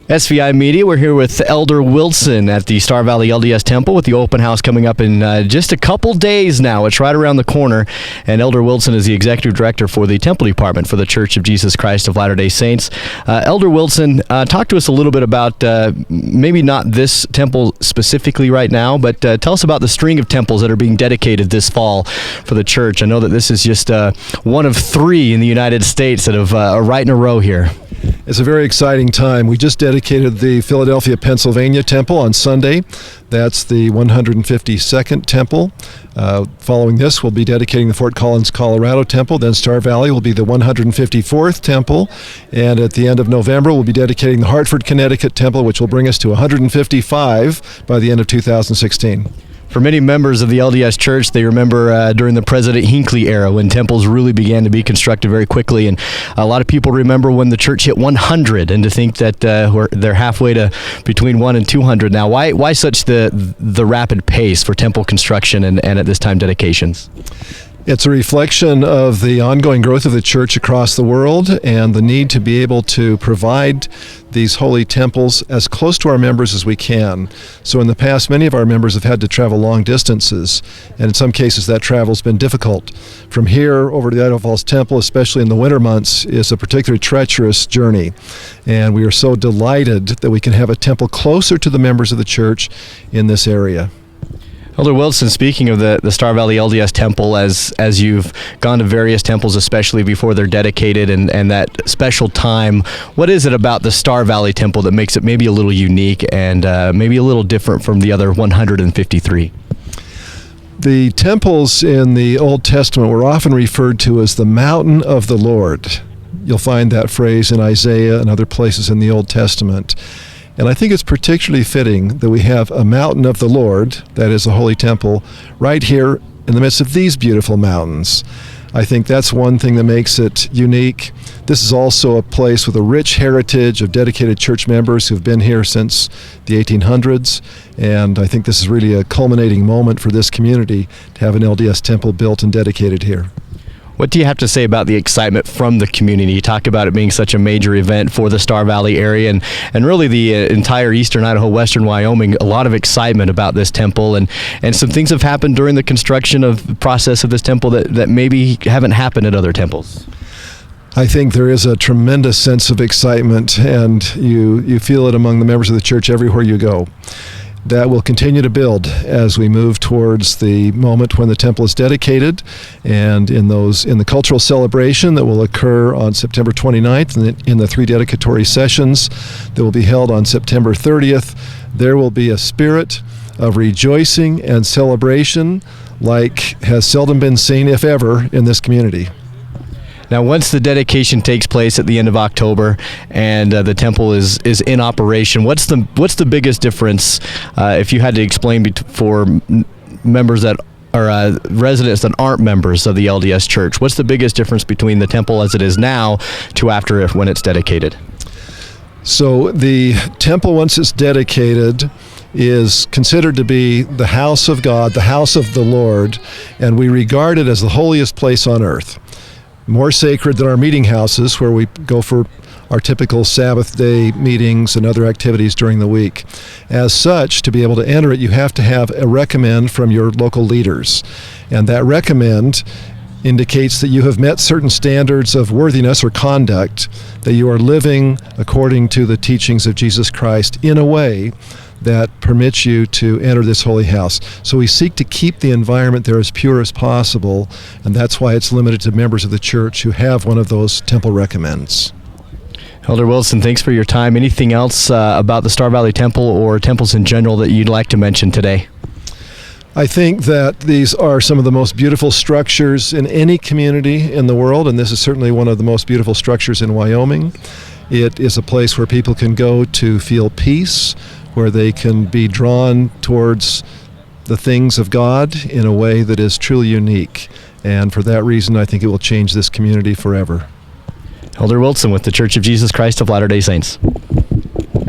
SVI Media, we're here with Elder Wilson at the Star Valley LDS Temple with the open house coming up in just a couple days now. It's right around the corner, and Elder Wilson is the Executive Director for the Temple Department for the Church of Jesus Christ of Latter-day Saints. Elder Wilson, talk to us a little bit about maybe not this temple specifically right now, but tell us about the string of temples that are being dedicated this fall for the church. I know that this is just one of three in the United States that are right in a row here. It's a very exciting time. We just dedicated the Philadelphia, Pennsylvania temple on Sunday. That's the 152nd temple. Following this, we'll be dedicating the Fort Collins, Colorado temple. Then Star Valley will be the 154th temple. And at the end of November, we'll be dedicating the Hartford, Connecticut temple, which will bring us to 155 by the end of 2016. For many members of the LDS Church, they remember during the President Hinckley era when temples really began to be constructed very quickly. And a lot of people remember when the church hit 100, and to think that they're halfway to between 1 and 200 now. Why such the rapid pace for temple construction and at this time dedications? It's a reflection of the ongoing growth of the church across the world and the need to be able to provide these holy temples as close to our members as we can. So in the past, many of our members have had to travel long distances, and in some cases that travel's been difficult. From here over to the Idaho Falls Temple, especially in the winter months, is a particularly treacherous journey. And we are so delighted that we can have a temple closer to the members of the church in this area. Elder Wilson, speaking of the Star Valley LDS Temple, as you've gone to various temples, especially before they're dedicated and that special time, what is it about the Star Valley Temple that makes it maybe a little unique and maybe a little different from the other 153? The temples in the Old Testament were often referred to as the mountain of the Lord. You'll find that phrase in Isaiah and other places in the Old Testament. And I think it's particularly fitting that we have a mountain of the Lord, that is a holy temple, right here in the midst of these beautiful mountains. I think that's one thing that makes it unique. This is also a place with a rich heritage of dedicated church members who've been here since the 1800s, and I think this is really a culminating moment for this community to have an LDS temple built and dedicated here. What do you have to say about the excitement from the community? You talk about it being such a major event for the Star Valley area and really the entire eastern Idaho, western Wyoming. A lot of excitement about this temple, and some things have happened during the construction of the process of this temple that maybe haven't happened at other temples. I think there is a tremendous sense of excitement, and you feel it among the members of the church everywhere you go. That will continue to build as we move towards the moment when the temple is dedicated, and in the cultural celebration that will occur on September 29th and in the three dedicatory sessions that will be held on September 30th, there will be a spirit of rejoicing and celebration like has seldom been seen, if ever, in this community. Now, once the dedication takes place at the end of October and the temple is in operation, what's the biggest difference if you had to explain for members that are residents that aren't members of the LDS Church? What's the biggest difference between the temple as it is now to after when it's dedicated? So the temple, once it's dedicated, is considered to be the house of God, the house of the Lord, and we regard it as the holiest place on earth. More sacred than our meeting houses where we go for our typical Sabbath day meetings and other activities during the week. As such, to be able to enter it, you have to have a recommend from your local leaders. And that recommend indicates that you have met certain standards of worthiness or conduct, that you are living according to the teachings of Jesus Christ in a way that permits you to enter this holy house. So we seek to keep the environment there as pure as possible, and that's why it's limited to members of the church who have one of those temple recommends. Elder Wilson, thanks for your time. Anything else about the Star Valley Temple or temples in general that you'd like to mention today? I think that these are some of the most beautiful structures in any community in the world, and this is certainly one of the most beautiful structures in Wyoming. It is a place where people can go to feel peace, where they can be drawn towards the things of God in a way that is truly unique. And for that reason, I think it will change this community forever. Elder Wilson with the Church of Jesus Christ of Latter-day Saints.